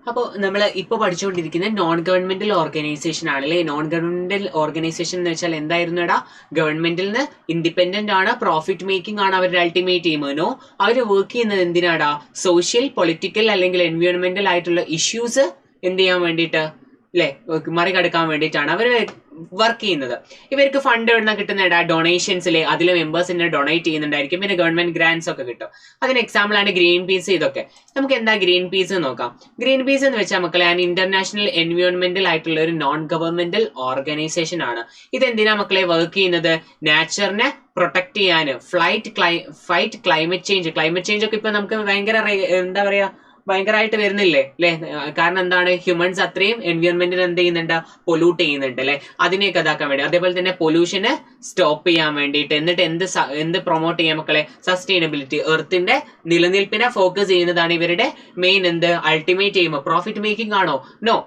അപ്പോൾ നമ്മൾ ഇപ്പോൾ പഠിച്ചുകൊണ്ടിരിക്കുന്ന നോൺ ഗവൺമെന്റൽ ഓർഗനൈസേഷൻ ആണല്ലേ. നോൺ ഗവൺമെന്റൽ ഓർഗനൈസേഷൻ എന്ന് വെച്ചാൽ എന്തായിരുന്നുടാ? ഗവൺമെന്റിൽ നിന്ന് ഇൻഡിപെൻഡന്റ് ആണ്, പ്രോഫിറ്റ് മേക്കിംഗ് ആണ് അവരുടെ അൾട്ടിമേറ്റ് എയിം. നോ, അവർ വർക്ക് ചെയ്യുന്നത് എന്തിനാടാ? സോഷ്യൽ, പൊളിറ്റിക്കൽ അല്ലെങ്കിൽ എൻവയോൺമെന്റൽ ആയിട്ടുള്ള ഇഷ്യൂസ് എന്ത് ചെയ്യാൻ വേണ്ടിയിട്ട്, അല്ലെ, മറികടക്കാൻ വേണ്ടിയിട്ടാണ് അവർ വർക്ക് ചെയ്യുന്നത്. ഇവർക്ക് ഫണ്ട് എവിടുന്ന കിട്ടുന്ന ഡൊണേഷൻസിലെ അതിൽ മെമ്പേഴ്സിനെ ഡൊണേറ്റ് ചെയ്യുന്നുണ്ടായിരിക്കും. പിന്നെ ഗവൺമെന്റ് ഗ്രാൻസ് ഒക്കെ കിട്ടും. അതിന് എക്സാമ്പിൾ ആണ് ഗ്രീൻ പീസ്. ഇതൊക്കെ നമുക്ക് എന്താ ഗ്രീൻ പീസ് നോക്കാം. ഗ്രീൻ പീസ് എന്ന് വെച്ചാൽ മക്കളെ ഇന്റർനാഷണൽ എൻവയോൺമെന്റൽ ആയിട്ടുള്ള ഒരു നോൺ ഗവൺമെന്റൽ ഓർഗനൈസേഷൻ ആണ്. ഇതെന്തിനാ മക്കളെ വർക്ക് ചെയ്യുന്നത്? നാച്ചറിനെ പ്രൊട്ടക്ട് ചെയ്യാന്, ഫൈറ്റ് ക്ലൈമറ്റ് ചേഞ്ച് ഒക്കെ ഇപ്പൊ നമുക്ക് ഭയങ്കര എന്താ പറയാ ഭയങ്കരമായിട്ട് വരുന്നില്ലേ അല്ലെ? കാരണം എന്താണ്? ഹ്യൂമൻസ് അത്രയും എൻവയോൺമെന്റിന് എന്ത് ചെയ്യുന്നുണ്ട്? പൊല്യൂട്ട് ചെയ്യുന്നുണ്ട് അല്ലെ? അതിനെയൊക്കെ ഇതാക്കാൻ വേണ്ടി, അതേപോലെ തന്നെ പൊല്യൂഷന് സ്റ്റോപ്പ് ചെയ്യാൻ വേണ്ടിയിട്ട്, എന്നിട്ട് എന്ത് പ്രൊമോട്ട് ചെയ്യാൻ മക്കളെ? സസ്റ്റൈനബിലിറ്റി, എർത്തിന്റെ നിലനിൽപ്പിനെ ഫോക്കസ് ചെയ്യുന്നതാണ് ഇവരുടെ main ultimate aim. Profit making ആണോ? നോ.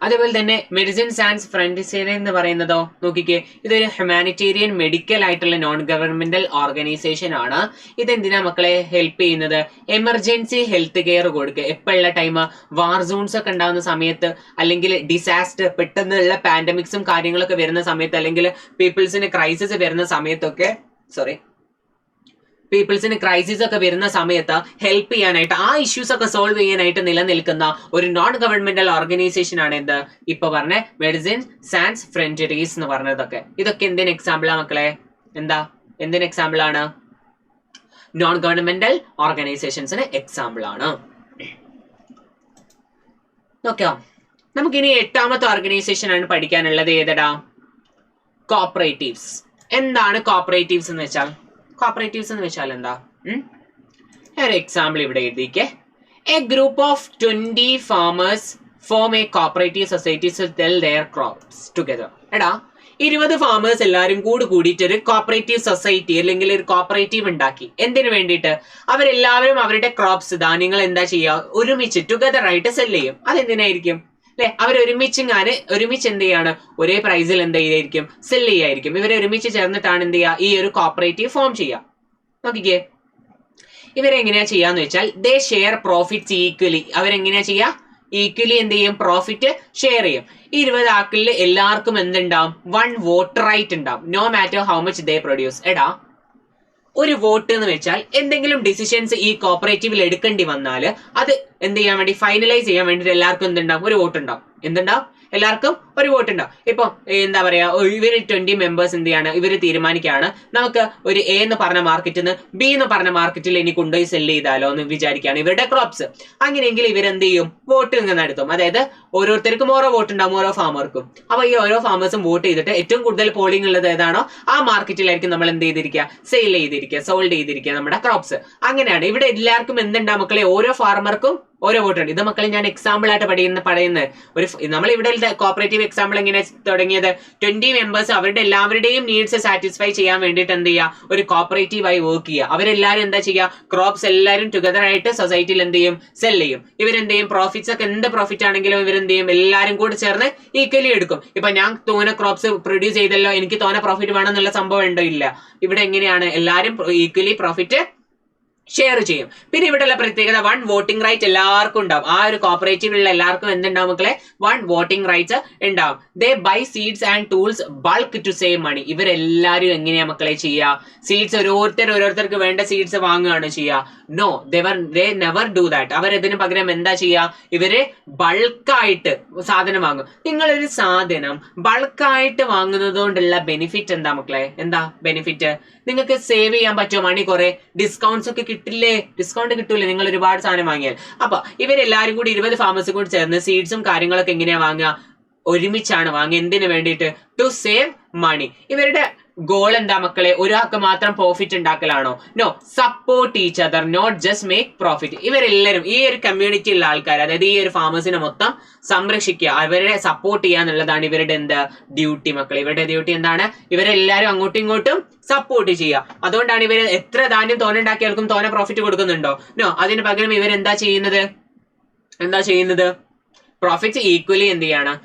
അതേപോലെ തന്നെ മെഡിസിൻസ് ആൻഡ് ഫ്രണ്ടിയർ എന്ന് പറയുന്നതോ നോക്കിക്കേ, ഇതൊരു ഹ്യൂമാനിറ്റേറിയൻ മെഡിക്കൽ ആയിട്ടുള്ള നോൺ ഗവൺമെന്റൽ ഓർഗനൈസേഷൻ ആണ്. ഇതെന്തിനാ മക്കളെ ഹെൽപ്പ് ചെയ്യുന്നത്? എമർജൻസി ഹെൽത്ത് കെയർ കൊടുക്കുക. എപ്പോഴുള്ള ടൈം വാർ സോൺസ് ഒക്കെ ഉണ്ടാകുന്ന സമയത്ത്, അല്ലെങ്കിൽ ഡിസാസ്റ്റർ, പെട്ടെന്നുള്ള പാൻഡമിക്സും കാര്യങ്ങളൊക്കെ വരുന്ന സമയത്ത്, അല്ലെങ്കിൽ പീപ്പിൾസിന് ക്രൈസിസ് വരുന്ന സമയത്തൊക്കെ ക്രൈസിസ് ഒക്കെ വരുന്ന സമയത്ത് ഹെൽപ്പ് ചെയ്യാനായിട്ട്, ആ ഇഷ്യൂസ് ഒക്കെ സോൾവ് ചെയ്യാനായിട്ട് നിലനിൽക്കുന്ന ഒരു നോൺ ഗവൺമെന്റൽ ഓർഗനൈസേഷൻ ആണ് എന്ത് ഇപ്പൊ പറഞ്ഞ മെഡിസിൻസ് സാൻസ് ഫ്രണ്ടിയർസ് എന്ന് പറഞ്ഞതൊക്കെ. ഇതൊക്കെ എന്തിന് എക്സാമ്പിളാ മക്കളെ? എന്തിന് എക്സാമ്പിൾ ആണ്? നോൺ ഗവൺമെന്റൽ ഓർഗനൈസേഷൻസിന് എക്സാമ്പിൾ ആണ്. നോക്കാം, നമുക്കിനി 8ാമത്തെ ഓർഗനൈസേഷൻ ആണ് പഠിക്കാനുള്ളത്. ഏതടാ? കോപ്പറേറ്റീവ്സ്. എന്താണ് കോപ്പറേറ്റീവ്സ് എന്ന് വെച്ചാൽ? കോപ്പറേറ്റീവ്സ് എന്ന് വെച്ചാൽ എന്താ? ഒരു എക്സാമ്പിൾ ഇവിടെ എഴുതിക്കേ. A group of 20 farmers form a cooperative society to sell their crops together. എടാ, 20 ഫാമേഴ്സ് എല്ലാവരും കൂടിയിട്ട് ഒരു കോപ്പറേറ്റീവ് സൊസൈറ്റി അല്ലെങ്കിൽ ഒരു കോപ്പറേറ്റീവ് ഉണ്ടാക്കി. എന്തിനു വേണ്ടിയിട്ട്? അവരെല്ലാവരും അവരുടെ ക്രോപ്സ്, ധാന്യങ്ങൾ എന്താ ചെയ്യുക? ഒരുമിച്ച് ടുഗദർ ആയിട്ട് സെൽ ചെയ്യും. അതെന്തിനായിരിക്കും അല്ലെ? അവർ ഒരുമിച്ച് എന്ത് ചെയ്യാണ്? ഒരേ പ്രൈസിൽ എന്ത് ചെയ്യായിരിക്കും? സെൽ ചെയ്യായിരിക്കും. ഇവരെ ഒരുമിച്ച് ചേർന്നിട്ടാണ് എന്ത് ചെയ്യുക? ഈ ഒരു കോപ്പറേറ്റീവ് ഫോം ചെയ്യുക. നോക്കിക്കേ, ഇവരെങ്ങനെയാ ചെയ്യാന്ന് വെച്ചാൽ ദേ ഷെയർ പ്രോഫിറ്റ്സ് ഈക്വലി. അവരെങ്ങനെയാ ചെയ്യുക? ഈക്വലി എന്ത് ചെയ്യും? പ്രോഫിറ്റ് ഷെയർ ചെയ്യും. ഈ 20 ആക്കിൽ എല്ലാവർക്കും എന്തുണ്ടാവും? 1 വോട്ട് റൈറ്റ് ഉണ്ടാവും. No matter how much they produce. എടാ, ഒരു വോട്ട് എന്ന് വെച്ചാൽ എന്തെങ്കിലും ഡിസിഷൻസ് ഈ കോപ്പറേറ്റീവിൽ എടുക്കേണ്ടി വന്നാൽ അത് എന്ത് ചെയ്യാൻ വേണ്ടി, ഫൈനലൈസ് ചെയ്യാൻ വേണ്ടിയിട്ട് എല്ലാവർക്കും എന്തുണ്ടാവും? ഒരു വോട്ട് ഉണ്ടാവും. എന്തുണ്ടാവും? എല്ലാവർക്കും ഒരു വോട്ട് ഉണ്ടാവും. ഇപ്പൊ എന്താ പറയാ, ഇവര് 20 മെമ്പേഴ്സ് എന്ത് ചെയ്യാണ്? ഇവര് തീരുമാനിക്കുകയാണ്, നമുക്ക് ഒരു എ എന്ന് പറഞ്ഞ മാർക്കറ്റിൽ നിന്ന് ബി എന്ന് പറഞ്ഞ മാർക്കറ്റിൽ ഇനി കൊണ്ടുപോയി സെല് ചെയ്താലോ എന്ന് വിചാരിക്കുകയാണ് ഇവരുടെ ക്രോപ്സ്. അങ്ങനെയെങ്കിൽ ഇവരെന്ത് ചെയ്യും? വോട്ട് ഇങ്ങനെ നടത്തും. അതായത് ഓരോരുത്തർക്കും ഓരോ വോട്ട് ഉണ്ടാവും, ഓരോ ഫാമർക്കും. അപ്പൊ ഈ ഓരോ ഫാമേഴ്സും വോട്ട് ചെയ്തിട്ട് ഏറ്റവും കൂടുതൽ പോളിംഗ് ഉള്ളത് ഏതാണോ ആ മാർക്കറ്റിലായിരിക്കും നമ്മൾ എന്ത് ചെയ്തിരിക്കുക? സെയിൽ ചെയ്തിരിക്കുക, സോൾഡ് ചെയ്തിരിക്കുക നമ്മുടെ ക്രോപ്സ്. അങ്ങനെയാണ് ഇവിടെ എല്ലാവർക്കും എന്തുണ്ടാവും മക്കളെ? ഓരോ ഫാർമർക്കും ഓരോ വോട്ട് ഉണ്ട്. ഇത് മക്കളെ ഞാൻ എക്സാമ്പിൾ ആയിട്ട് പറയുന്നത്. നമ്മൾ ഇവിടെ കോപ്പറേറ്റീവ് എക്സാമ്പിൾ എങ്ങനെ തുടങ്ങിയത്? 20 മെമ്പേഴ്സ് അവരുടെ എല്ലാവരുടെയും നീഡ്സ് സാറ്റിസ്ഫൈ ചെയ്യാൻ വേണ്ടിയിട്ട് എന്ത് ചെയ്യുക? ഒരു കോപ്പറേറ്റീവായി വർക്ക് ചെയ്യുക. അവരെല്ലാവരും എന്താ ചെയ്യുക? ക്രോപ്സ് എല്ലാവരും ടുഗദർ ആയിട്ട് സൊസൈറ്റിയിൽ എന്ത് ചെയ്യും? സെൽ ചെയ്യും. ഇവരെന്ത് ചെയ്യും? പ്രോഫിറ്റ്സ് ഒക്കെ എന്ത് പ്രോഫിറ്റ് ആണെങ്കിലും ഇവരെന്ത് ചെയ്യും? എല്ലാവരും കൂടി ചേർന്ന് ഈക്വലി എടുക്കും. ഇപ്പൊ ഞാൻ തോനെ ക്രോപ്സ് പ്രൊഡ്യൂസ് ചെയ്തല്ലോ, എനിക്ക് തോനെ പ്രോഫിറ്റ് വേണം എന്നുള്ള സംഭവം ഉണ്ടോ? ഇല്ല. ഇവിടെ എങ്ങനെയാണ്? എല്ലാവരും ഈക്വലി പ്രോഫിറ്റ് ഷെയർ ചെയ്യും. പിന്നെ ഇവിടെയുള്ള പ്രത്യേകത 1 വോട്ടിംഗ് റൈറ്റ് എല്ലാവർക്കും ഉണ്ടാവും. ആ ഒരു കോപ്പറേറ്റീവിലുള്ള എല്ലാവർക്കും എന്തുണ്ടാവും മക്കളെ? 1 വോട്ടിംഗ് റൈറ്റ്സ് ഉണ്ടാവും. They buy seeds and tools bulk to save money. ഇവരെല്ലാവരും എങ്ങനെയാ മക്കളെ ചെയ്യുക? സീഡ്സ് ഓരോരുത്തർക്ക് വേണ്ട സീഡ്സ് വാങ്ങുകയാണ് ചെയ്യുക. No, they never do that. അവരതിന് പകരം എന്താ ചെയ്യുക? ഇവര് ബൾക്കായിട്ട് സാധനം വാങ്ങും. നിങ്ങളൊരു സാധനം ബൾക്കായിട്ട് വാങ്ങുന്നത് കൊണ്ടുള്ള ബെനിഫിറ്റ് എന്താ മക്കളെ? എന്താ ബെനിഫിറ്റ്? നിങ്ങൾക്ക് സേവ് ചെയ്യാൻ പറ്റുമോ? മണി കുറെ ഡിസ്കൗണ്ട്സ് ഒക്കെ കിട്ടില്ലേ? ഡിസ്കൗണ്ട് കിട്ടൂലേ നിങ്ങൾ ഒരുപാട് സാധനം വാങ്ങിയാൽ? അപ്പൊ ഇവരെല്ലാരും കൂടി 20 ഫാമേഴ്സ് കൂടി ചേർന്ന് സീഡ്സും കാര്യങ്ങളൊക്കെ എങ്ങനെയാ വാങ്ങുക? ഒരുമിച്ചാണ് വാങ്ങുക. എന്തിനു വേണ്ടിയിട്ട്? To save money. ഇവരുടെ ഗോൾ എന്താ മക്കളെ? ഒരാൾക്ക് മാത്രം പ്രോഫിറ്റ് ഉണ്ടാക്കലാണോ? No, support each other, not just make profit. ഇവരെല്ലാവരും ഈ ഒരു കമ്മ്യൂണിറ്റിയിലുള്ള ആൾക്കാർ, അതായത് ഈ ഒരു ഫാമേഴ്സിനെ മൊത്തം സംരക്ഷിക്കുക, അവരെ സപ്പോർട്ട് ചെയ്യുക എന്നുള്ളതാണ് ഇവരുടെ എന്താ ഡ്യൂട്ടി മക്കളെ. ഇവരുടെ ഡ്യൂട്ടി എന്താണ്? ഇവരെല്ലാവരും അങ്ങോട്ടും ഇങ്ങോട്ടും സപ്പോർട്ട് ചെയ്യുക. അതുകൊണ്ടാണ് ഇവർ എത്ര ധാന്യം തോന്നുണ്ടാക്കിയാൽക്കും തോനെ പ്രോഫിറ്റ് കൊടുക്കുന്നുണ്ടോ? നോ, അതിന് പകരം ഇവരെന്താ ചെയ്യുന്നത്? പ്രോഫിറ്റ് ഈക്വലി എന്ത് ചെയ്യാണ്?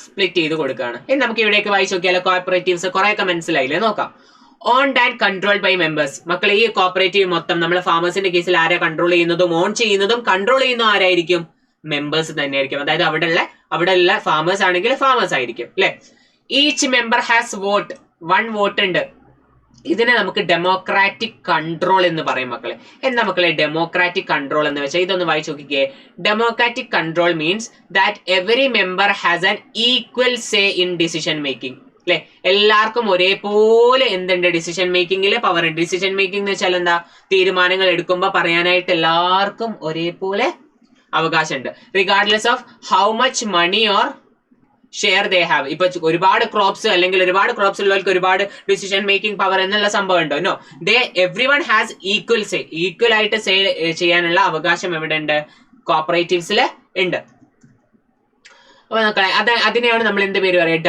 സ്പ്ലിറ്റ് ചെയ്ത് കൊടുക്കുകയാണ്. ഇനി നമുക്ക് ഇവിടേക്ക് വായിച്ചു നോക്കിയാലോ? കോപ്പറേറ്റീവ്സ് കുറെയൊക്കെ മനസ്സിലായില്ലേ? നോക്കാം. Owned and control by members. മക്കളെ ഈ കോപ്പറേറ്റീവ് മൊത്തം നമ്മളെ ഫാമേഴ്സിന്റെ കേസിൽ ആരാ കൺട്രോൾ ചെയ്യുന്നതും ഓൺ ചെയ്യുന്നതും കൺട്രോൾ ചെയ്യുന്നതും ആരായിരിക്കും? മെമ്പേഴ്സ് തന്നെയായിരിക്കും. അതായത് അവിടെയുള്ള ഫാമേഴ്സ് ആണെങ്കിൽ ഫാമേഴ്സ് ആയിരിക്കും അല്ലെ. Each member has vote, 1 vote ഉണ്ട്. ഇതിനെ നമുക്ക് ഡെമോക്രാറ്റിക് കൺട്രോൾ എന്ന് പറയും മക്കളെ. എന്താ മക്കളെ ഡെമോക്രാറ്റിക് കൺട്രോൾ എന്ന് വെച്ചാൽ? ഇതൊന്ന് വായിച്ചു നോക്കിക്കേ. Democratic control means that every member has an equal say in decision making അല്ലെ. എല്ലാവർക്കും ഒരേപോലെ എന്തുണ്ട് ഡിസിഷൻ മേക്കിംഗിലെ പവർ. ഡിസിഷൻ മേക്കിംഗ് എന്ന് വെച്ചാൽ എന്താ? തീരുമാനങ്ങൾ എടുക്കുമ്പോൾ പറയാനായിട്ട് എല്ലാവർക്കും ഒരേപോലെ അവകാശമുണ്ട്. Regardless of how much money or share they have. ഇപ്പൊ ഒരുപാട് ക്രോപ്സ് അല്ലെങ്കിൽ ഒരുപാട് ക്രോപ്സ് ഉള്ളവർക്ക് ഒരുപാട് ഡിസിഷൻ മേക്കിംഗ് പവർ എന്നുള്ള സംഭവം ഉണ്ടോ? No, everyone has equal say. Equal ആയിട്ട് സേ ചെയ്യാനുള്ള അവകാശം എവിടെ ഉണ്ട്? കോപ്പറേറ്റീവ്സിൽ ഉണ്ട്. അപ്പൊ മക്കളെ അതിനെയാണ് നമ്മൾ എന്ത് പേര് പറയാ?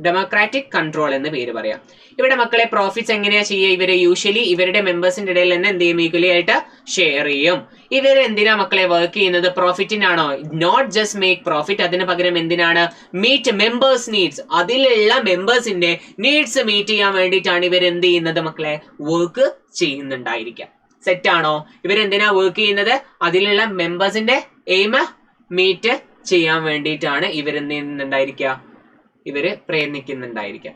ഡെമോക്രാറ്റിക് കൺട്രോൾ എന്ന് പേര് പറയാം. ഇവിടെ മക്കളെ പ്രോഫിറ്റ്സ് എങ്ങനെയാ ചെയ്യുക? ഇവര് യൂഷ്വലി ഇവരുടെ മെമ്പേഴ്സിന്റെ ഇടയിൽ തന്നെ എന്ത് ചെയ്യും? ഈക്വലി ആയിട്ട് ഷെയർ ചെയ്യും. ഇവർ എന്തിനാ മക്കളെ വർക്ക് ചെയ്യുന്നത്? പ്രോഫിറ്റിനാണോ? Not just make profit. അതിന് പകരം എന്തിനാണ്? Meet members needs. അതിലുള്ള മെമ്പേഴ്സിന്റെ നീഡ്സ് മീറ്റ് ചെയ്യാൻ വേണ്ടിയിട്ടാണ് ഇവർ എന്ത് ചെയ്യുന്നത് മക്കളെ? വർക്ക് ചെയ്യുന്നുണ്ടായിരിക്കാം. സെറ്റാണോ? ഇവരെന്തിനാ വർക്ക് ചെയ്യുന്നത്? അതിലുള്ള മെമ്പേഴ്സിന്റെ എയിം മീറ്റ് ചെയ്യാൻ വേണ്ടിയിട്ടാണ് ഇവരെന്ത് ചെയ്യുന്നുണ്ടായിരിക്കുക? ഇവര് പ്രയത്നിക്കുന്നുണ്ടായിരിക്കാം.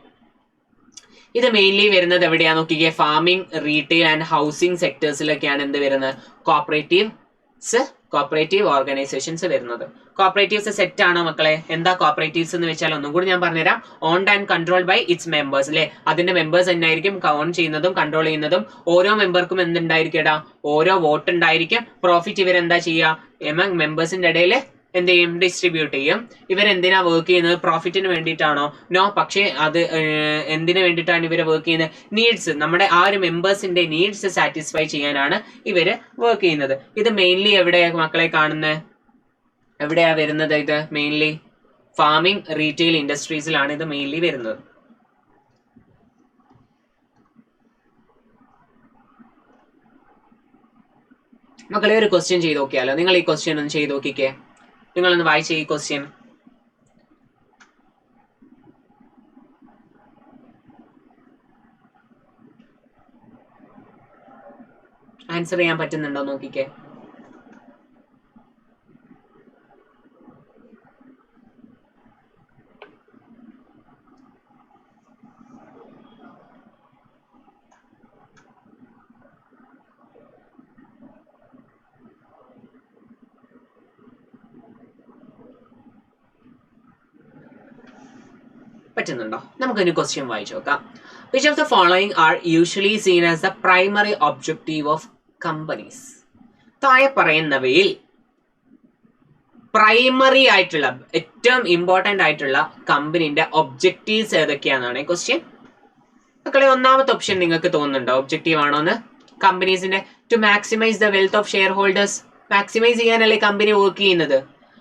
ഇത് മെയിൻലി വരുന്നത് എവിടെയാ നോക്കിക്കേ? ഫാമിംഗ്, റീറ്റെയിൽ ആൻഡ് ഹൗസിംഗ് സെക്ടേഴ്സിലൊക്കെയാണ് എന്ത് വരുന്നത്? കോപ്പറേറ്റീവ് ഓർഗനൈസേഷൻസ് വരുന്നത്. കോപ്പറേറ്റീവ്സ് സെറ്റ് ആണോ മക്കളെ? എന്താ കോപ്പറേറ്റീവ്സ് എന്ന് വെച്ചാൽ ഒന്നും കൂടി ഞാൻ പറഞ്ഞുതരാം. Owned and control by its members അല്ലെ. അതിന്റെ മെമ്പേഴ്സ് തന്നെയായിരിക്കും ഓൺ ചെയ്യുന്നതും കൺട്രോൾ ചെയ്യുന്നതും. ഓരോ മെമ്പർക്കും എന്തുണ്ടായിരിക്കും? ഓരോ വോട്ട് ഉണ്ടായിരിക്കും. പ്രോഫിറ്റ് ഇവരെന്താ ചെയ്യുക? എമംഗ് മെമ്പേഴ്സിന്റെ ഇടയിൽ എന്ത് ചെയ്യും? ഡിസ്ട്രിബ്യൂട്ട് ചെയ്യും. ഇവരെന്തിനാ വർക്ക് ചെയ്യുന്നത്? പ്രോഫിറ്റിന് വേണ്ടിയിട്ടാണോ? നോ. പക്ഷേ അത് എന്തിനു വേണ്ടിയിട്ടാണ് ഇവര് വർക്ക് ചെയ്യുന്നത്? നീഡ്സ്, നമ്മുടെ ആ ഒരു മെമ്പേഴ്സിന്റെ നീഡ്സ് സാറ്റിസ്ഫൈ ചെയ്യാനാണ് ഇവര് വർക്ക് ചെയ്യുന്നത്. ഇത് മെയിൻലി എവിടെയാ മക്കളെ കാണുന്നത്? എവിടെയാ വരുന്നത്? ഇത് മെയിൻലി ഫാമിംഗ്, റീറ്റെയിൽ ഇൻഡസ്ട്രീസിലാണ് ഇത് മെയിൻലി വരുന്നത്. മക്കളെ ഒരു ക്വസ്റ്റ്യൻ ചെയ്ത് നോക്കിയാലോ? നിങ്ങൾ ഈ ക്വസ്റ്റ്യൻ ഒന്ന് ചെയ്ത് നോക്കിക്കേ. നിങ്ങളൊന്ന് വായിച്ച ഈ ക്വസ്റ്റ്യൻ. ആൻസർ ചെയ്യാൻ പറ്റുന്നുണ്ടോ നോക്കിക്കേ. പറ്റുന്നുണ്ടോ? നമുക്കൊരു ക്വസ്റ്റ്യൻ വായിച്ചു നോക്കാം. Which of the following are usually scene as the primary objective of companies? താഴെ പറയുന്നവയിൽ പ്രൈമറി ആയിട്ടുള്ള ഏറ്റവും ഇമ്പോർട്ടന്റ് ആയിട്ടുള്ള കമ്പനിന്റെ ഒബ്ജക്റ്റീവ്സ് ഏതൊക്കെയാണെന്നാണ് ക്വസ്റ്റ്യൻ. മക്കളെ ഒന്നാമത്തെ ഓപ്ഷൻ നിങ്ങൾക്ക് തോന്നുന്നുണ്ടോ ഒബ്ജക്റ്റീവ് ആണോന്ന്? കമ്പനീസിന്റെ to maximise the wealth of shareholders. Maximise ചെയ്യാനല്ലേ കമ്പനി വർക്ക് ചെയ്യുന്നത്.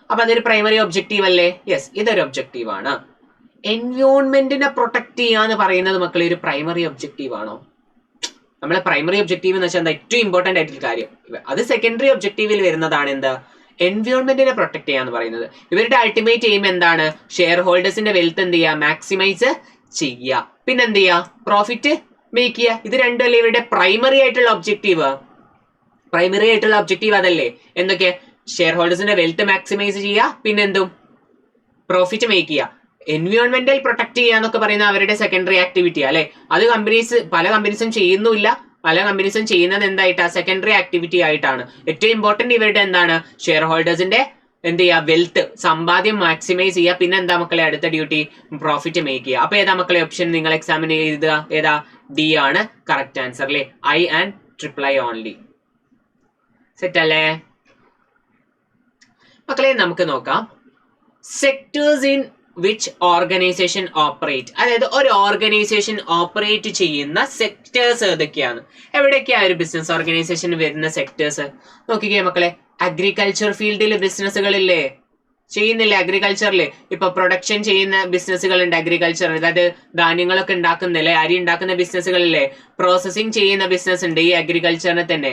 അപ്പൊ അതൊരു പ്രൈമറി ഒബ്ജക്റ്റീവ് അല്ലേ? യെസ്, ഇതൊരു ഒബ്ജക്റ്റീവ് ആണ്. എൻവയോൺമെന്റിനെ പ്രൊട്ടക്ട് ചെയ്യാന്ന് പറയുന്നത് മക്കളെ ഒരു പ്രൈമറി ഒബ്ജക്റ്റീവ് ആണോ? നമ്മളെ പ്രൈമറി ഒബ്ജക്റ്റീവ് എന്ന് വെച്ചാൽ എന്താ? ഏറ്റവും ഇമ്പോർട്ടന്റ് ആയിട്ടുള്ള കാര്യം. അത് സെക്കൻഡറി ഒബ്ജക്റ്റീവിൽ വരുന്നതാണ് എന്താ? എൻവയോൺമെന്റിനെ പ്രൊട്ടക്ട് ചെയ്യാന്ന് പറയുന്നത്. ഇവരുടെ അൾട്ടിമേറ്റ് എയിം എന്താണ്? ഷെയർ ഹോൾഡേഴ്സിന്റെ വെൽത്ത് എന്ത് ചെയ്യുക? മാക്സിമൈസ് ചെയ്യുക. പിന്നെ എന്ത് ചെയ്യുക? പ്രോഫിറ്റ് മേക്ക് ചെയ്യുക. ഇത് രണ്ടുമല്ലേ ഇവരുടെ പ്രൈമറി ആയിട്ടുള്ള ഒബ്ജക്റ്റീവ്. പ്രൈമറി ആയിട്ടുള്ള ഒബ്ജക്റ്റീവ് അതല്ലേ? എന്തൊക്കെ? ഷെയർ ഹോൾഡേഴ്സിന്റെ വെൽത്ത് മാക്സിമൈസ് ചെയ്യുക, പിന്നെന്തും പ്രോഫിറ്റ് മേക്ക് ചെയ്യുക. എൻവയോൺമെന്റൽ പ്രൊട്ടക്ട് ചെയ്യുക എന്നൊക്കെ പറയുന്ന അവരുടെ സെക്കൻഡറി ആക്ടിവിറ്റി അല്ലെ. അത് പല കമ്പനീസും ചെയ്യുന്നില്ല. പല കമ്പനീസും ചെയ്യുന്നത് എന്തായിട്ടാ? സെക്കൻഡറി ആക്ടിവിറ്റി ആയിട്ടാണ്. ഏറ്റവും ഇമ്പോർട്ടന്റ് ഇവരുടെ എന്താണ്? ഷെയർ ഹോൾഡേഴ്സിന്റെ എന്ത് ചെയ്യുക? വെൽത്ത്, സമ്പാദ്യം മാക്സിമൈസ് ചെയ്യുക. പിന്നെ എന്താ മക്കളെ അടുത്ത ഡ്യൂട്ടി? പ്രോഫിറ്റ് മേക്ക് ചെയ്യുക. അപ്പൊ ഏതാ മക്കളെ ഓപ്ഷൻ നിങ്ങൾ എക്സാമിന് എഴുതുക? ഏതാ? ഡി ആണ് കറക്റ്റ് ആൻസർ അല്ലേ. I and I only. Set അല്ലേ മക്കളെ? നമുക്ക് നോക്കാം. Sectors in which organisation operate. അതായത് ഒരു ഓർഗനൈസേഷൻ ഓപ്പറേറ്റ് ചെയ്യുന്ന സെക്ടേഴ്സ് ഏതൊക്കെയാണ്? എവിടെയൊക്കെയാ ഒരു ബിസിനസ് ഓർഗനൈസേഷൻ വരുന്ന സെക്ടേഴ്സ്? നോക്കിക്കേ മക്കളെ. അഗ്രികൾച്ചർ ഫീൽഡിൽ ബിസിനസ്സുകളില്ലേ? ചെയ്യുന്നില്ലേ അഗ്രികൾച്ചറിൽ? ഇപ്പൊ പ്രൊഡക്ഷൻ ചെയ്യുന്ന ബിസിനസ്സുകളുണ്ട് അഗ്രികൾച്ചർ. അതായത് ധാന്യങ്ങളൊക്കെ ഉണ്ടാക്കുന്നില്ലേ, അരി ഉണ്ടാക്കുന്ന ബിസിനസ്സുകളില്ലേ? പ്രോസസ്സിങ് ചെയ്യുന്ന ബിസിനസ് ഉണ്ട് ഈ അഗ്രികൾച്ചറിനെ തന്നെ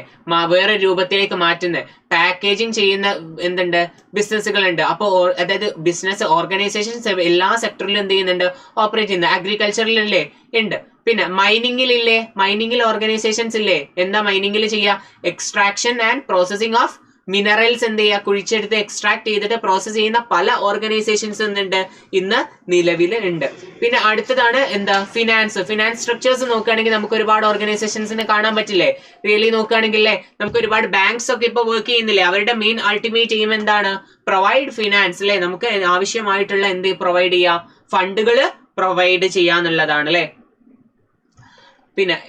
വേറെ രൂപത്തിലേക്ക് മാറ്റുന്ന പാക്കേജിങ് ചെയ്യുന്ന എന്തുണ്ട്? ബിസിനസ്സുകളുണ്ട്. അപ്പോൾ അതായത് ബിസിനസ് ഓർഗനൈസേഷൻസ് എല്ലാ സെക്ടറിലും എന്ത് ചെയ്യുന്നുണ്ട്? ഓപ്പറേറ്റ് ചെയ്യുന്നത്. അഗ്രികൾച്ചറിലല്ലേ? ഉണ്ട്. പിന്നെ മൈനിങ്ങിലില്ലേ? മൈനിങ്ങിൽ ഓർഗനൈസേഷൻസ് ഇല്ലേ? എന്താ മൈനിങ്ങിൽ ചെയ്യുക? Extraction and processing of minerals എന്ത് ചെയ്യുക, കുഴിച്ചെടുത്ത് എക്സ്ട്രാക്ട് ചെയ്തിട്ട് പ്രോസസ് ചെയ്യുന്ന പല ഓർഗനൈസേഷൻസ് എന്തുണ്ട് ഇന്ന് നിലവിൽ ഉണ്ട്. പിന്നെ അടുത്തതാണ് എന്താ ഫിനാൻസ് സ്ട്രക്ചേഴ്സ് നോക്കുകയാണെങ്കിൽ നമുക്ക് ഒരുപാട് ഓർഗനൈസേഷൻസിനെ കാണാൻ പറ്റില്ലേ? റിയലി നോക്കുകയാണെങ്കിൽ നമുക്ക് ഒരുപാട് ബാങ്ക്സ് ഒക്കെ ഇപ്പൊ വർക്ക് ചെയ്യുന്നില്ലേ? അവരുടെ മെയിൻ അൾട്ടിമേറ്റ് എയിം എന്താണ്? പ്രൊവൈഡ് ഫിനാൻസ് അല്ലെ, നമുക്ക് ആവശ്യമായിട്ടുള്ള എന്ത് പ്രൊവൈഡ് ചെയ്യുക, ഫണ്ടുകൾ പ്രൊവൈഡ് ചെയ്യാന്നുള്ളതാണ് അല്ലെ.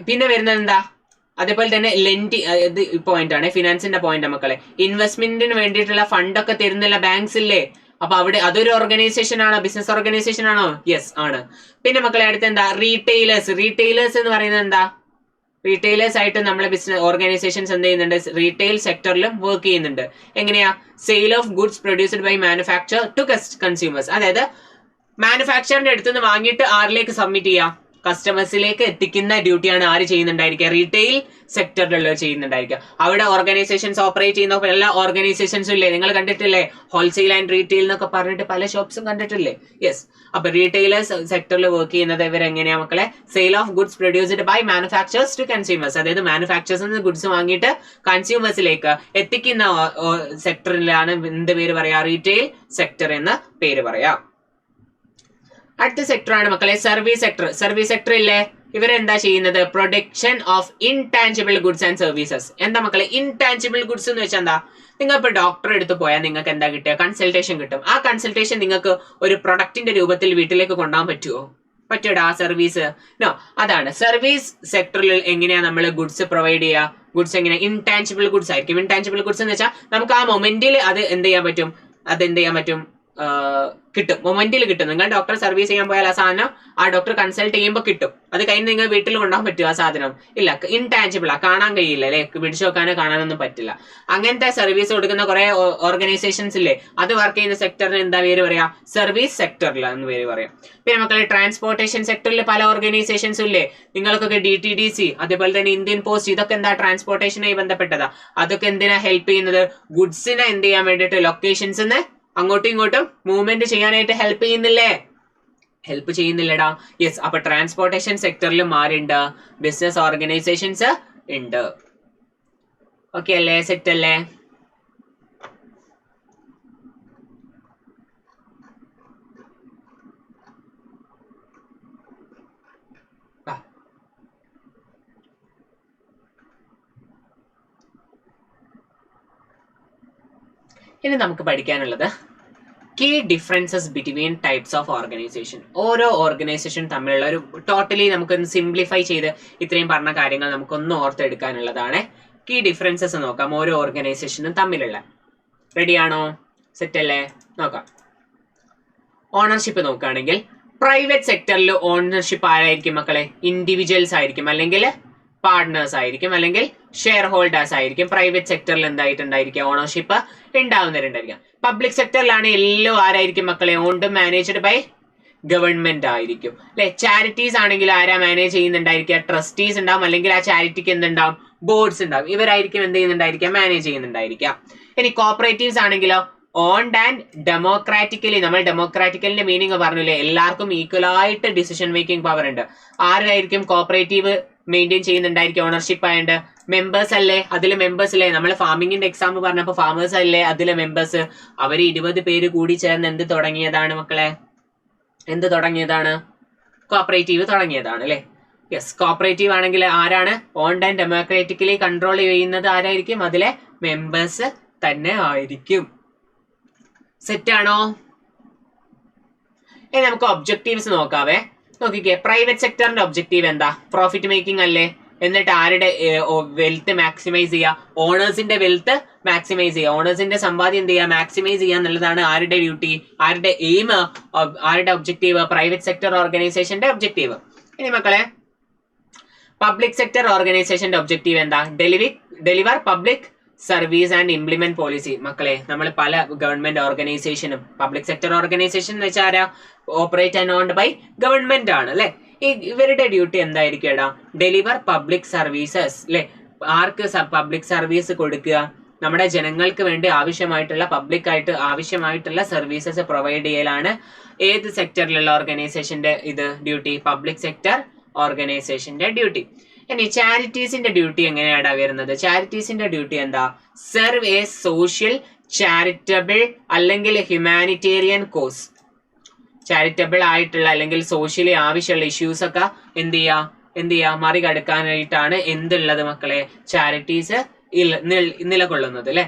പിന്നെ വരുന്നത് എന്താ, അതേപോലെ തന്നെ ഇത് പോയിന്റ് ആണ്, ഫിനാൻസിന്റെ പോയിന്റ് മക്കളെ. ഇൻവെസ്റ്റ്മെന്റിന് വേണ്ടിയിട്ടുള്ള ഫണ്ടൊക്കെ തരുന്നില്ല ബാങ്ക്സ് ഇല്ലേ? അപ്പൊ അവിടെ അതൊരു ഓർഗനൈസേഷൻ ആണോ, ബിസിനസ് ഓർഗനൈസേഷൻ ആണോ? യെസ് ആണ്. പിന്നെ മക്കളെ അടുത്ത് എന്താ, റീറ്റെയിലേഴ്സ് എന്ന് പറയുന്നത് എന്താ, റീറ്റെയിലേഴ്സ് ആയിട്ട് നമ്മളെ ബിസിനസ് ഓർഗനൈസേഷൻസ് എന്ത് ചെയ്യുന്നുണ്ട്, റീറ്റെയിൽ സെക്ടറിലും വർക്ക് ചെയ്യുന്നുണ്ട്. എങ്ങനെയാ? Sale of goods produced by manufacture to consumers. അതായത് മാനുഫാക്ചറിന്റെ അടുത്ത് നിന്ന് വാങ്ങിയിട്ട് ആരിലേക്ക് സബ്മിറ്റ് ചെയ്യാം, കസ്റ്റമേഴ്സിലേക്ക് എത്തിക്കുന്ന ഡ്യൂട്ടിയാണ് ആര് ചെയ്യുന്നുണ്ടായിരിക്കുക, റീറ്റെയിൽ സെക്ടറിലുള്ളവർ ചെയ്യുന്നുണ്ടായിരിക്കുക. അവിടെ ഓർഗനൈസേഷൻസ് ഓപ്പറേറ്റ് ചെയ്യുന്ന എല്ലാ ഓർഗനൈസേഷൻസും ഇല്ലേ, നിങ്ങൾ കണ്ടിട്ടില്ലേ? ഹോൾസെയിൽ ആൻഡ് റീറ്റെയിൽ എന്നൊക്കെ പറഞ്ഞിട്ട് പല ഷോപ്സും കണ്ടിട്ടില്ലേ? യെസ്. അപ്പൊ റീറ്റെയിലേഴ്സ് സെക്ടറിൽ വർക്ക് ചെയ്യുന്നത് ഇവരെങ്ങനെയാ മക്കളെ? Sale of goods produced by manufacturers to consumers. അതായത് മാനുഫാക്ചേഴ്സിൽ നിന്ന് ഗുഡ്സ് വാങ്ങിയിട്ട് കൺസ്യൂമേഴ്സിലേക്ക് എത്തിക്കുന്ന സെക്ടറിലാണ് എന്ത് പേര് പറയാ, റീറ്റെയിൽ സെക്ടർ എന്ന് പേര് പറയാം. അടുത്ത സെക്ടർ ആണ് മക്കളെ സർവീസ് സെക്ടർ ഇല്ലേ? ഇവരെന്താ ചെയ്യുന്നത്? Production of intangible goods and services. എന്താ മക്കളെ ഇൻടാഞ്ചിബിൾ ഗുഡ്സ് എന്ന് വെച്ചാൽ എന്താ? നിങ്ങൾ ഇപ്പൊ ഡോക്ടറെ അടുത്ത് പോയാൽ നിങ്ങൾക്ക് എന്താ കിട്ടുക? കൺസൾട്ടേഷൻ കിട്ടും. ആ കൺസൾട്ടേഷൻ നിങ്ങൾക്ക് ഒരു പ്രൊഡക്റ്റിന്റെ രൂപത്തിൽ വീട്ടിലേക്ക് കൊണ്ടുപോകാൻ പറ്റുമോ? പറ്റൂടാ. Service no. അതാണ് സർവീസ് സെക്ടറിൽ എങ്ങനെയാ നമ്മൾ ഗുഡ്സ് പ്രൊവൈഡ് ചെയ്യുക? ഗുഡ്സ് എങ്ങനെ? ഇൻടാഞ്ചിബിൾ ഗുഡ്സ് ആയിരിക്കും. ഇൻടാഞ്ചിബിൾ ഗുഡ്സ് എന്ന് വെച്ചാൽ നമുക്ക് ആ മൊമെന്റിൽ അത് എന്ത് ചെയ്യാൻ പറ്റും, കിട്ടും. മൊമെന്റിൽ കിട്ടും. നിങ്ങൾ ഡോക്ടർ സർവീസ് ചെയ്യാൻ പോയാൽ ആ സാധനം ആ ഡോക്ടർ കൺസൾട്ട് ചെയ്യുമ്പോൾ കിട്ടും. അത് കഴിഞ്ഞ് നിങ്ങൾ വീട്ടിൽ കൊണ്ടുപോകാൻ പറ്റും ആ സാധനം? ഇല്ല. ഇൻടാഞ്ചിബിൾ ആ, കാണാൻ കഴിയില്ല അല്ലെ, പിടിച്ചു നോക്കാനോ കാണാനൊന്നും പറ്റില്ല. അങ്ങനത്തെ സർവീസ് കൊടുക്കുന്ന കുറെ ഓർഗനൈസേഷൻസ് ഇല്ലേ, അത് വർക്ക് ചെയ്യുന്ന സെക്ടറിന് എന്താ പേര് പറയാ? സർവീസ് സെക്ടറിൽ എന്ന് പേര് പറയാം. പിന്നെ മക്കളെ ട്രാൻസ്പോർട്ടേഷൻ സെക്ടറിൽ പല ഓർഗനൈസേഷൻസും ഇല്ലേ, നിങ്ങൾക്കൊക്കെ DTDC, അതേപോലെ തന്നെ ഇന്ത്യൻ പോസ്റ്റ്, ഇതൊക്കെ എന്താ ട്രാൻസ്പോർട്ടേഷനുമായി ബന്ധപ്പെട്ടതാ. അതൊക്കെ എന്തിനാ ഹെൽപ്പ് ചെയ്യുന്നത്? ഗുഡ്സിനെ എന്ത് ചെയ്യാൻ വേണ്ടിയിട്ട് ലൊക്കേഷൻസിന് അങ്ങോട്ടും ഇങ്ങോട്ടും മൂവ്മെന്റ് ചെയ്യാനായിട്ട് ഹെൽപ്പ് ചെയ്യുന്നില്ലടാ. യെസ്. അപ്പൊ ട്രാൻസ്പോർട്ടേഷൻ സെക്ടറിലും ആരുണ്ട്? ബിസിനസ് ഓർഗനൈസേഷൻസ് ഉണ്ട്. ഓക്കെ അല്ലേ? സെറ്റ് അല്ലേ? ഇനി നമുക്ക് പഠിക്കാനുള്ളത് key differences between types of organisation. ഓരോ ഓർഗനൈസേഷൻ തമ്മിലുള്ള ഒരു ടോട്ടലി നമുക്കൊന്ന് സിംപ്ലിഫൈ ചെയ്ത് ഇത്രയും പറഞ്ഞ കാര്യങ്ങൾ നമുക്കൊന്ന് ഓർത്തെടുക്കാനുള്ളതാണ്. കീ ഡിഫറൻസസ് നോക്കാം ഓരോ ഓർഗനൈസേഷനും തമ്മിലുള്ള. റെഡിയാണോ? സെറ്റ് അല്ലേ? നോക്കാം. ഓണർഷിപ്പ് നോക്കുകയാണെങ്കിൽ പ്രൈവറ്റ് സെക്ടറിൽ ഓണർഷിപ്പ് ആരായിരിക്കും മക്കളെ? ഇൻഡിവിജ്വൽസ് ആയിരിക്കും, അല്ലെങ്കിൽ പാർട്ട്നേഴ്സ് ആയിരിക്കും, അല്ലെങ്കിൽ ഷെയർ ഹോൾഡേഴ്സ് ആയിരിക്കും. പ്രൈവറ്റ് സെക്ടറിൽ എന്തായിട്ടുണ്ടായിരിക്കും? ഓണർഷിപ്പ് ഉണ്ടാവുന്നവരുണ്ടായിരിക്കാം. പബ്ലിക് സെക്ടറിലാണ് എല്ലാം ആരായിരിക്കും മക്കളെ? ഓൺഡ് മാനേജ്ഡ് ബൈ ഗവൺമെന്റ് ആയിരിക്കും അല്ലെ. ചാരിറ്റീസ് ആണെങ്കിൽ ആരാ മാനേജ് ചെയ്യുന്നുണ്ടായിരിക്കുക? ട്രസ്റ്റീസ് ഉണ്ടാവും, അല്ലെങ്കിൽ ആ ചാരിറ്റിക്ക് എന്തുണ്ടാവും? ബോർഡ്സ് ഉണ്ടാവും. ഇവരായിരിക്കും എന്ത് ചെയ്യുന്നുണ്ടായിരിക്കുക? മാനേജ് ചെയ്യുന്നുണ്ടായിരിക്കുക. ഇനി കോപ്പറേറ്റീവ്സ് ആണെങ്കിലോ ഓൺഡ് ആൻഡ് ഡെമോക്രാറ്റിക്കലി. നമ്മൾ ഡെമോക്രാറ്റിക്കലിന്റെ മീനിങ് പറഞ്ഞില്ലേ, എല്ലാവർക്കും ഈക്വൽ ആയിട്ട് ഡിസിഷൻ മേക്കിംഗ് പവർ ഉണ്ട്. ആരായിരിക്കും കോപ്പറേറ്റീവ് മെയിൻറ്റെയിൻ ചെയ്യുന്നുണ്ടായിരിക്കും? ഓണർഷിപ്പ് ആയതുകൊണ്ട് മെമ്പേഴ്സ് അല്ലേ, അതിലെ മെമ്പേഴ്സ് അല്ലേ. നമ്മൾ ഫാമിങ്ങിന്റെ എക്സാമ്പിൾ പറഞ്ഞപ്പോൾ ഫാമേഴ്സ് അല്ലേ അതിലെ മെമ്പേഴ്സ്. അവർ 20 പേര് കൂടി ചേർന്ന് എന്ത് തുടങ്ങിയതാണ് മക്കളെ? കോപ്പറേറ്റീവ് തുടങ്ങിയതാണ് അല്ലെ. യെസ്. കോപ്പറേറ്റീവ് ആണെങ്കിൽ ആരാണ്? ഓൺഡ് ആൻഡ് ഡെമോക്രാറ്റിക്കലി കൺട്രോൾ ചെയ്യുന്നത് ആരായിരിക്കും? അതിലെ മെമ്പേഴ്സ് തന്നെ ആയിരിക്കും. സെറ്റ് ആണോ? ഇനി നമുക്ക് ഒബ്ജക്റ്റീവ്സ് നോക്കാവേ. നോക്കിക്കേ, പ്രൈവറ്റ് സെക്ടറിന്റെ ഒബ്ജക്റ്റീവ് എന്താ? പ്രോഫിറ്റ് മേക്കിംഗ് അല്ലേ. എന്നിട്ട് ആരുടെ വെൽത്ത് മാക്സിമൈസ് ചെയ്യുക? ഓണേഴ്സിന്റെ വെൽത്ത് മാക്സിമൈസ് ചെയ്യുക, ഓണേഴ്സിന്റെ സമ്പാദ്യം എന്ത് ചെയ്യുക? മാക്സിമൈസ് ചെയ്യുക എന്നുള്ളതാണ് ആരുടെ ഡ്യൂട്ടി, ആരുടെ എയിം, ആരുടെ ഒബ്ജക്റ്റീവ്? പ്രൈവറ്റ് സെക്ടർ ഓർഗനൈസേഷന്റെ ഒബ്ജക്റ്റീവ്. ഇനി മക്കളെ പബ്ലിക് സെക്ടർ ഓർഗനൈസേഷന്റെ ഒബ്ജക്റ്റീവ് എന്താ? Deliver public service and implement policy. മക്കളെ നമ്മൾ പല ഗവൺമെന്റ് ഓർഗനൈസേഷനും, പബ്ലിക് സെക്ടർ ഓർഗനൈസേഷൻ എന്ന് വെച്ചാൽ ആരാ? Operate and owned by government ആണ് അല്ലെ. ഇവരുടെ ഡ്യൂട്ടി എന്തായിരിക്കും എടാ? ഡെലിവർ പബ്ലിക് സർവീസസ് അല്ലെ. ആർക്ക് പബ്ലിക് സർവീസ് കൊടുക്കുക? നമ്മുടെ ജനങ്ങൾക്ക് വേണ്ടി ആവശ്യമായിട്ടുള്ള പബ്ലിക് ആയിട്ട് ആവശ്യമായിട്ടുള്ള സർവീസസ് പ്രൊവൈഡ് ചെയ്യലാണ് ഏത് സെക്ടറിലുള്ള ഓർഗനൈസേഷന്റെ ഡ്യൂട്ടി? പബ്ലിക് സെക്ടർ ഓർഗനൈസേഷന്റെ ഡ്യൂട്ടി. ഇനി ചാരിറ്റീസിന്റെ ഡ്യൂട്ടി എങ്ങനെയാണ് വരുന്നത്? ചാരിറ്റീസിന്റെ ഡ്യൂട്ടി എന്താ? സെർവ് എ സോഷ്യൽ, ചാരിറ്റബിൾ അല്ലെങ്കിൽ ഹ്യൂമാനിറ്റേറിയൻ കോസ്. ചാരിറ്റബിൾ ആയിട്ടുള്ള അല്ലെങ്കിൽ സോഷ്യലി ആവശ്യമുള്ള ഇഷ്യൂസ് ഒക്കെ എന്ത് ചെയ്യാ മറികടക്കാനായിട്ടാണ് എന്തുള്ളത് മക്കളെ? ചാരിറ്റീസ് നിലകൊള്ളുന്നത് അല്ലെ.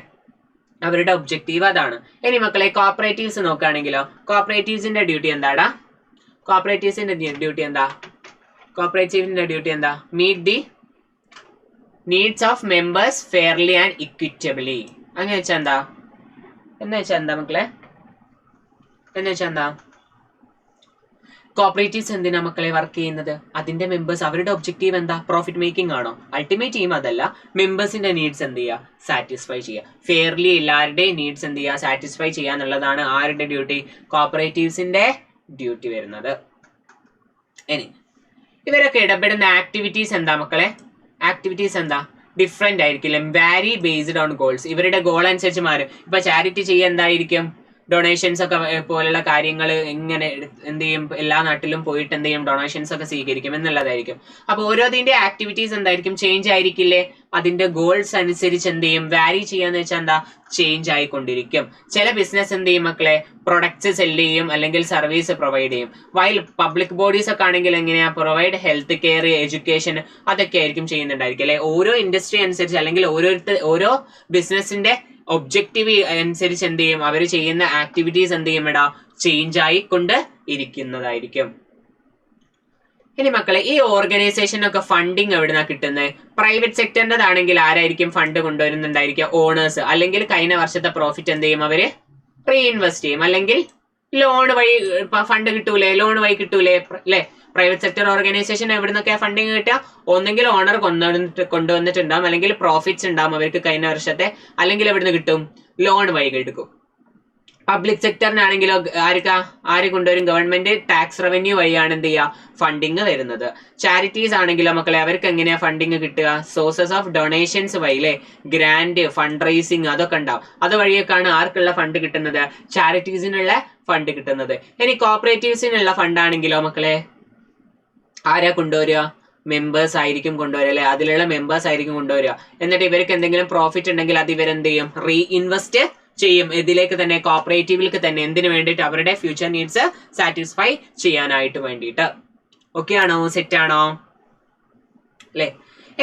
അവരുടെ ഒബ്ജക്റ്റീവ് അതാണ്. ഇനി മക്കളെ കോപ്പറേറ്റീവ്സ് നോക്കുകയാണെങ്കിലോ, കോപ്പറേറ്റീവ്സിന്റെ ഡ്യൂട്ടി എന്താടാ? കോപ്പറേറ്റീവ്സിന്റെ ഡ്യൂട്ടി എന്താ? Meet the needs of members fairly and equitably. അങ്ങനെ വെച്ചാ എന്താ മക്കളെ? കോപ്പറേറ്റീവ്സ് എന്തിനാ മക്കളെ വർക്ക് ചെയ്യുന്നത്? അതിന്റെ മെമ്പേഴ്സ് അവരുടെ ഒബ്ജക്റ്റീവ് എന്താ? പ്രോഫിറ്റ് മേക്കിംഗ് ആണോ? അൾട്ടിമേറ്റ് എയിം അതല്ല. മെമ്പേഴ്സിന്റെ നീഡ്സ് എന്ത് ചെയ്യുക? സാറ്റിസ്ഫൈ ചെയ്യുക. ഫെയർലി എല്ലാവരുടെയും നീഡ്സ് എന്ത് ചെയ്യുക? സാറ്റിസ്ഫൈ ചെയ്യുക എന്നുള്ളതാണ് ആരുടെ ഡ്യൂട്ടി? കോപ്പറേറ്റീവ്സിന്റെ ഡ്യൂട്ടി വരുന്നത്. ഇനി ഇവരൊക്കെ ഇടപെടുന്ന ആക്ടിവിറ്റീസ് എന്താ മക്കളെ? ആക്ടിവിറ്റീസ് എന്താ? ഡിഫറെന്റ് ആയിരിക്കില്ല. വാരി ബേസ്ഡ് ഓൺ ഗോൾസ്. ഇവരുടെ ഗോൾ അനുസരിച്ച് മാറും. ഇപ്പൊ ചാരിറ്റി ചെയ്യുക എന്തായിരിക്കും? ഡൊണേഷൻസ് ഒക്കെ പോലുള്ള കാര്യങ്ങൾ എങ്ങനെ എന്ത് ചെയ്യും? എല്ലാ നാട്ടിലും പോയിട്ട് എന്ത് ചെയ്യും? ഡൊണേഷൻസ് ഒക്കെ സ്വീകരിക്കും എന്നുള്ളതായിരിക്കും. അപ്പൊ ഓരോതിന്റെ ആക്ടിവിറ്റീസ് എന്തായിരിക്കും? ചേഞ്ച് ആയിരിക്കില്ലേ? അതിന്റെ ഗോൾസ് അനുസരിച്ച് എന്ത് ചെയ്യും? വാരി ചെയ്യാന്ന് വെച്ചാൽ എന്താ? ചേഞ്ച് ആയിക്കൊണ്ടിരിക്കും. ചില ബിസിനസ് എന്ത് ചെയ്യും മക്കളെ? പ്രൊഡക്ട്സ് സെല് ചെയ്യും അല്ലെങ്കിൽ സർവീസ് പ്രൊവൈഡ് ചെയ്യും. വൈൽ പബ്ലിക് ബോഡീസ് ഒക്കെ ആണെങ്കിൽ എങ്ങനെയാ? പ്രൊവൈഡ് ഹെൽത്ത് കെയർ, എഡ്യൂക്കേഷൻ അതൊക്കെ ആയിരിക്കും ചെയ്യുന്നുണ്ടായിരിക്കും അല്ലെ. ഓരോ ഇൻഡസ്ട്രി അനുസരിച്ച് അല്ലെങ്കിൽ ഓരോ ബിസിനസിന്റെ ഒബ്ജക്റ്റീവ് അനുസരിച്ച് എന്ത് ചെയ്യും? അവർ ചെയ്യുന്ന ആക്ടിവിറ്റീസ് എന്ത് ചെയ്യും? ചേഞ്ച് ആയിക്കൊണ്ട് ഇരിക്കുന്നതായിരിക്കും. ഇനി മക്കളെ ഈ ഓർഗനൈസേഷനൊക്കെ ഫണ്ടിങ് എവിടുന്നാ കിട്ടുന്നത്? പ്രൈവറ്റ് സെക്ടറിൻ്റെതാണെങ്കിൽ ആരായിരിക്കും ഫണ്ട് കൊണ്ടുവരുന്നുണ്ടായിരിക്കുക? ഓണേഴ്സ്. അല്ലെങ്കിൽ കഴിഞ്ഞ വർഷത്തെ പ്രോഫിറ്റ് എന്ത് ചെയ്യും? അവര് റീഇൻവെസ്റ്റ് ചെയ്യും. അല്ലെങ്കിൽ ലോൺ വഴി ഫണ്ട് കിട്ടൂലേ? ലോൺ വഴി കിട്ടൂലേ അല്ലെ? പ്രൈവറ്റ് സെക്ടർ ഓർഗനൈസേഷൻ എവിടുന്നൊക്കെയാ ഫണ്ടിങ് കിട്ടുക? ഒന്നെങ്കിൽ ഓണർ കൊണ്ടുവന്നിട്ടുണ്ടാവും, അല്ലെങ്കിൽ പ്രോഫിറ്റ്സ് ഉണ്ടാവും അവർക്ക് കഴിഞ്ഞ വർഷത്തെ, അല്ലെങ്കിൽ എവിടുന്ന് കിട്ടും? ലോൺ വഴി എടുക്കും. പബ്ലിക് സെക്ടറിനാണെങ്കിലോ ആര് കൊണ്ടുവരും? ഗവൺമെന്റ് ടാക്സ് റവന്യൂ വഴിയാണ് എന്ത് ചെയ്യുക? ഫണ്ടിങ് വരുന്നത്. ചാരിറ്റീസ് ആണെങ്കിലോ മക്കളെ അവർക്ക് എങ്ങനെയാ ഫണ്ടിങ് കിട്ടുക? സോഴ്സസ് ഓഫ് ഡൊണേഷൻസ് വഴി അല്ലെ. ഗ്രാൻഡ്, ഫണ്ട് റൈസിങ് അതൊക്കെ ഉണ്ടാവും. അതുവഴിയൊക്കെയാണ് ആർക്കുള്ള ഫണ്ട് കിട്ടുന്നത്? ചാരിറ്റീസിനുള്ള ഫണ്ട് കിട്ടുന്നത്. ഇനി കോപ്പറേറ്റീവ്സിനുള്ള ഫണ്ട് ആണെങ്കിലോ മക്കളെ ആരാ കൊണ്ടുവരിക? മെമ്പേഴ്സ് ആയിരിക്കും കൊണ്ടുവരിക അല്ലെ. അതിലുള്ള മെമ്പേഴ്സ് ആയിരിക്കും കൊണ്ടുവരിക. എന്നിട്ട് ഇവർക്ക് എന്തെങ്കിലും പ്രോഫിറ്റ് ഉണ്ടെങ്കിൽ അത് ഇവരെന്ത് ചെയ്യും? റീഇൻവെസ്റ്റ് ചെയ്യും. ഇതിലേക്ക് തന്നെ, കോപ്പറേറ്റീവിലേക്ക് തന്നെ. എന്തിനു വേണ്ടിയിട്ട്? അവരുടെ ഫ്യൂച്ചർ നീഡ്സ് സാറ്റിസ്ഫൈ ചെയ്യാനായിട്ട് വേണ്ടിയിട്ട്. ഓക്കെ ആണോ? സെറ്റ് ആണോ അല്ലെ?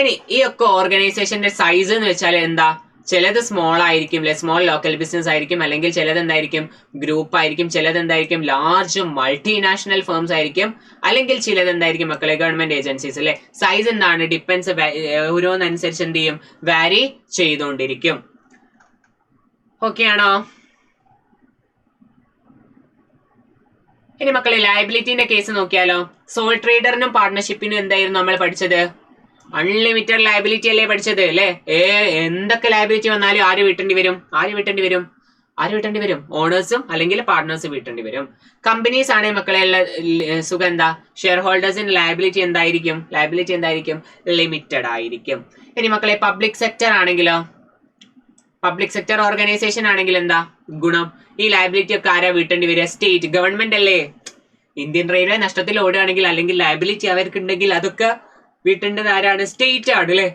ഇനി ഈ ഒക്കെ ഓർഗനൈസേഷന്റെ സൈസ് എന്ന് വെച്ചാൽ എന്താ? ചിലത് സ്മോൾ ആയിരിക്കും അല്ലെ, സ്മോൾ ലോക്കൽ ബിസിനസ് ആയിരിക്കും. അല്ലെങ്കിൽ ചിലത് എന്തായിരിക്കും? ഗ്രൂപ്പ് ആയിരിക്കും. ചിലത് എന്തായിരിക്കും? ലാർജ് മൾട്ടിനാഷണൽ ഫേംസ് ആയിരിക്കും. അല്ലെങ്കിൽ ചിലത് എന്തായിരിക്കും മക്കളെ? ഗവൺമെന്റ് ഏജൻസീസ് അല്ലെ. സൈസ് എന്താണ്? ഡിപ്പെൻസ്. ഓരോന്നനുസരിച്ച് എന്ത് ചെയ്യും? വാരി ചെയ്തുകൊണ്ടിരിക്കും. ഓക്കെ ആണോ? ഇനി മക്കളെ ലയബിലിറ്റിന്റെ കേസ് നോക്കിയാലോ. സോൾ ട്രേഡറിനും പാർട്ണർഷിപ്പിനും എന്തായിരുന്നു നമ്മൾ പഠിച്ചത്? അൺലിമിറ്റഡ് ലയബിലിറ്റി അല്ലേ പഠിച്ചത് അല്ലെ. എന്തൊക്കെ ലയബിലിറ്റി വന്നാലും ആര് വീട്ടേണ്ടി വരും? ഓണേഴ്സും അല്ലെങ്കിൽ പാർട്ട്നേഴ്സും വീട്ടേണ്ടി വരും. കമ്പനീസ് ആണെങ്കിൽ മക്കളെ സുഖം എന്താ? ഷെയർ ഹോൾഡേഴ്സിന്റെ ലയബിലിറ്റി എന്തായിരിക്കും? ലിമിറ്റഡ് ആയിരിക്കും. ഇനി മക്കളെ പബ്ലിക് സെക്ടർ ആണെങ്കിലോ, പബ്ലിക് സെക്ടർ ഓർഗനൈസേഷൻ ആണെങ്കിൽ എന്താ ഗുണം? ഈ ലയബിലിറ്റി ഒക്കെ ആരാ വീട്ടേണ്ടി വരിക? സ്റ്റേറ്റ്, ഗവൺമെന്റ് അല്ലേ. ഇന്ത്യൻ റെയിൽവേ നഷ്ടത്തിൽ ഓടുകയാണെങ്കിൽ അല്ലെങ്കിൽ ലയബിലിറ്റി അവർക്കുണ്ടെങ്കിൽ അതൊക്കെ വീട്ടേണ്ടത് ആരാണ്? സ്റ്റേറ്റ് ആണ് അല്ലെ.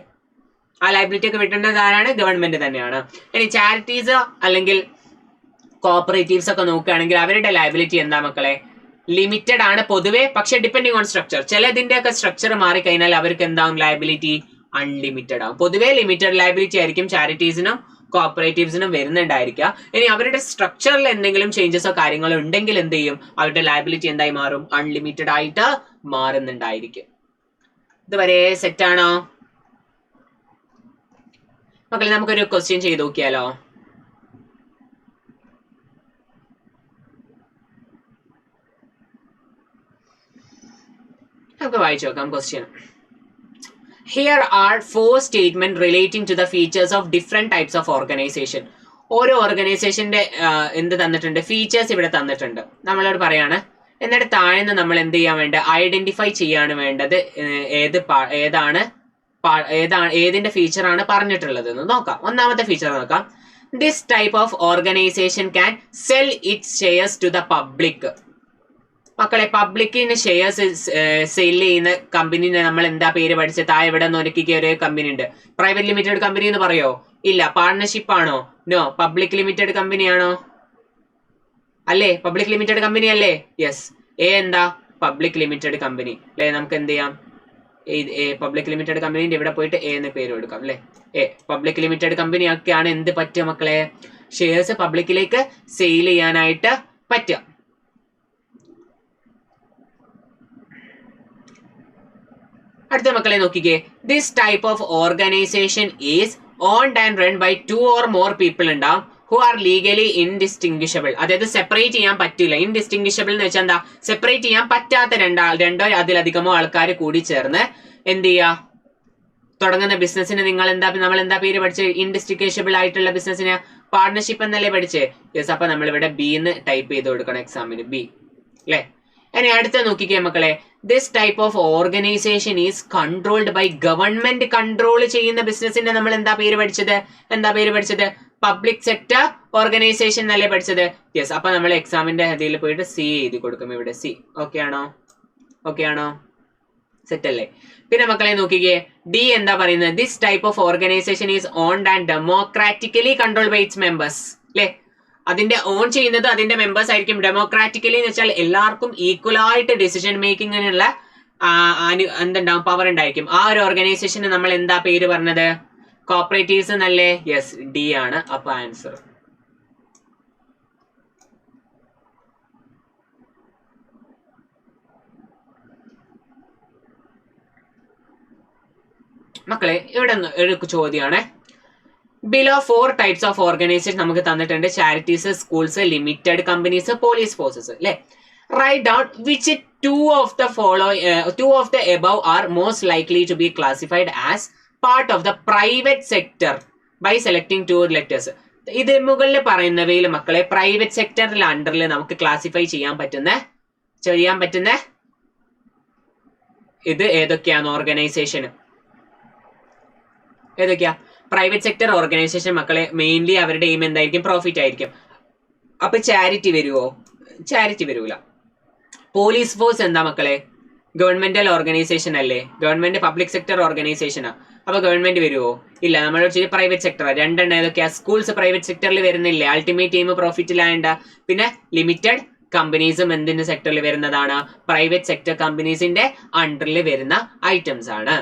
ആ ലയബിലിറ്റി ഒക്കെ വീട്ടേണ്ടത് ആരാണ്? ഗവൺമെന്റ് തന്നെയാണ്. ഇനി ചാരിറ്റീസ് അല്ലെങ്കിൽ കോപ്പറേറ്റീവ്സ് ഒക്കെ നോക്കുകയാണെങ്കിൽ അവരുടെ ലയബിലിറ്റി എന്താ മക്കളെ? ലിമിറ്റഡ് ആണ് പൊതുവെ. പക്ഷെ ഡിപ്പെൻഡിങ് ഓൺ സ്ട്രക്ചർ. ചിലതിന്റെ ഒക്കെ സ്ട്രക്ചർ മാറിക്കഴിഞ്ഞാൽ അവർക്ക് എന്താവും? ലയബിലിറ്റി അൺലിമിറ്റഡ് ആവും. പൊതുവെ ലിമിറ്റഡ് ലയബിലിറ്റി ആയിരിക്കും ചാരിറ്റീസിനും കോപ്പറേറ്റീവ്സിനും വരുന്നുണ്ടായിരിക്കുക. ഇനി അവരുടെ സ്ട്രക്ചറിൽ എന്തെങ്കിലും ചേഞ്ചസോ കാര്യങ്ങളോ ഉണ്ടെങ്കിൽ എന്ത് ചെയ്യും? അവരുടെ ലയബിലിറ്റി എന്തായി മാറും? അൺലിമിറ്റഡ് ആയിട്ട് മാറുന്നുണ്ടായിരിക്കും. ഇതുവരെ സെറ്റ് ആണോ മക്കളെ? നമുക്കൊരു ക്വസ്റ്റ്യൻ ചെയ്ത് നോക്കിയാലോ. നമുക്ക് വായിച്ചു നോക്കാം question. Here are 4 statements relating to the features of different types of organization. ഓരോ ഓർഗനൈസേഷന്റെ എന്ത് തന്നിട്ടുണ്ട്? ഫീച്ചേഴ്സ് ഇവിടെ തന്നിട്ടുണ്ട്. നമ്മളോട് പറയാണ്. എന്നിട്ട് താഴ്ന്ന് നമ്മൾ എന്ത് ചെയ്യാൻ വേണ്ട? ഐഡന്റിഫൈ ചെയ്യാണ് വേണ്ടത് ഏതിന്റെ ഫീച്ചർ ആണ് പറഞ്ഞിട്ടുള്ളത് എന്ന് നോക്കാം. ഒന്നാമത്തെ ഫീച്ചർ നോക്കാം. This type of organization can sell its shares to the public. മക്കളെ പബ്ലിക്കിന് ഷെയർസ് സെയിൽ ചെയ്യുന്ന കമ്പനിനെ നമ്മൾ എന്താ പേര് പഠിച്ചത്? താഴെ ഇവിടെ നോക്കിയ ഒരു കമ്പനി ഉണ്ട്. പ്രൈവറ്റ് ലിമിറ്റഡ് കമ്പനി എന്ന് പറയോ? ഇല്ല. പാർട്ണർഷിപ്പ് ആണോ? നോ. പബ്ലിക് ലിമിറ്റഡ് കമ്പനി ആണോ? അല്ലേ? പബ്ലിക് ലിമിറ്റഡ് കമ്പനി അല്ലേ? യെസ്. എന്താ? പബ്ലിക് ലിമിറ്റഡ് കമ്പനി അല്ലേ? നമുക്ക് എന്ത് ചെയ്യാം? പബ്ലിക് ലിമിറ്റഡ് കമ്പനിന്റെ ഇവിടെ പോയിട്ട് എന്ന് പേര് കൊടുക്കാം അല്ലേ? പബ്ലിക് ലിമിറ്റഡ് കമ്പനി ഒക്കെയാണ് എന്ത് പറ്റുക മക്കളെ? ഷെയർസ് പബ്ലിക്കിലേക്ക് സെയിൽ ചെയ്യാനായിട്ട് പറ്റുക. അടുത്ത മക്കളെ നോക്കിക്കേ. This type of organisation is owned and run by 2 or more people ഉണ്ടാവും ഹു ആർ ലീഗലി ഇൻഡിസ്റ്റിംഗ്വിഷബിൾ. അതായത് സെപ്പറേറ്റ് ചെയ്യാൻ പറ്റില്ല. ഇൻഡിസ്റ്റിംഗ്വിഷബിൾ എന്ന് വെച്ചാൽ എന്താ? സെപ്പറേറ്റ് ചെയ്യാൻ പറ്റാത്ത രണ്ടോ അതിലധികമോ ആൾക്കാർ കൂടി ചേർന്ന് എന്ത് ചെയ്യുക? തുടങ്ങുന്ന ബിസിനസ്സിന് നമ്മൾ എന്താ പേര് പഠിച്ചത്? ഇൻഡിസ്റ്റിംഗ്വിഷബിൾ ആയിട്ടുള്ള ബിസിനസ്സിന് പാർട്ണർഷിപ്പ് എന്നല്ലേ പഠിച്ചേ? യെസ്. അപ്പൊ നമ്മൾ ഇവിടെ ബി എന്ന് ടൈപ്പ് ചെയ്ത് കൊടുക്കണം എക്സാമിന്. ബി അല്ലേ? ഇനി അടുത്ത നോക്കിക്കേ മക്കളെ. This type of organisation is controlled by government. Control ചെയ്യുന്ന ബിസിനസിന്റെ നമ്മൾ എന്താ പേര് പഠിച്ചത്? പബ്ലിക് സെക്ടർ ഓർഗനൈസേഷൻ എന്നല്ലേ പഠിച്ചത്? യെസ്. അപ്പൊ നമ്മൾ എക്സാമിന്റെ അതിൽ പോയിട്ട് സി എഴുതി കൊടുക്കും. ഇവിടെ സി. ഓക്കെ ആണോ? സെറ്റ് അല്ലേ? പിന്നെ മക്കളെ നോക്കിക്കേ. ഡി എന്താ പറയുന്നത്? This type of organisation is owned and democratically controlled by its members അല്ലേ? അതിന്റെ ഓൺ ചെയ്യുന്നത് അതിന്റെ മെമ്പേഴ്സ് ആയിരിക്കും. ഡെമോക്രാറ്റിക്കലി എന്ന് വെച്ചാൽ എല്ലാവർക്കും ഈക്വൽ ആയിട്ട് ഡിസിഷൻ മേക്കിങ്ങിനുള്ള എന്തുണ്ടാവും? പവർ ഉണ്ടായിരിക്കും. ആ ഒരു ഓർഗനൈസേഷന് നമ്മൾ എന്താ പേര് പറഞ്ഞത്? കോപ്പറേറ്റീവ്സ് എന്നല്ലേ? യെസ്. ഡി ആണ് അപ്പൊ ആൻസർ. മക്കളെ ഇവിടെ ഒരു ചോദ്യമാണ്. ബിലോ 4 types ഓഫ് ഓർഗനൈസേഷൻ നമുക്ക് തന്നിട്ടുണ്ട്. Charities, schools, limited companies, police forces അല്ലെ? Right down which two of the above are most likely to be classified as part of the private sector by selecting 2 letters. ഇത് മുകളിൽ പറയുന്നവയിൽ മക്കളെ private സെക്ടറിൽ അണ്ടറിൽ നമുക്ക് ക്ലാസിഫൈ ചെയ്യാൻ പറ്റുന്ന ഇത് ഏതൊക്കെയാണ്? ഓർഗനൈസേഷൻ ഏതൊക്കെയാ? പ്രൈവറ്റ് സെക്ടർ ഓർഗനൈസേഷൻ മക്കളെ മെയിൻലി അവരുടെ എയിം എന്തായിരിക്കും? പ്രോഫിറ്റ് ആയിരിക്കും. അപ്പൊ ചാരിറ്റി വരുമോ? ചാരിറ്റി വരൂല. പോലീസ് ഫോഴ്സ് എന്താ മക്കളെ? ഗവൺമെന്റൽ ഓർഗനൈസേഷൻ അല്ലേ? ഗവൺമെന്റ് പബ്ലിക് സെക്ടർ ഓർഗനൈസേഷനാ. അപ്പൊ ഗവൺമെന്റ് വരുമോ? ഇല്ല. നമ്മൾ പ്രൈവറ്റ് സെക്ടർ. രണ്ടെണ്ണം ഏതൊക്കെയാ? സ്കൂൾസ് പ്രൈവറ്റ് സെക്ടറിൽ വരുന്നില്ലേ? അൾട്ടിമേറ്റ് എയിം പ്രോഫിറ്റിലായണ്ട. പിന്നെ ലിമിറ്റഡ് കമ്പനീസും എന്തിന്റെ സെക്ടറിൽ വരുന്നതാണ്? പ്രൈവറ്റ് സെക്ടർ കമ്പനീസിന്റെ അണ്ടറിൽ വരുന്ന ഐറ്റംസ് ആണ്.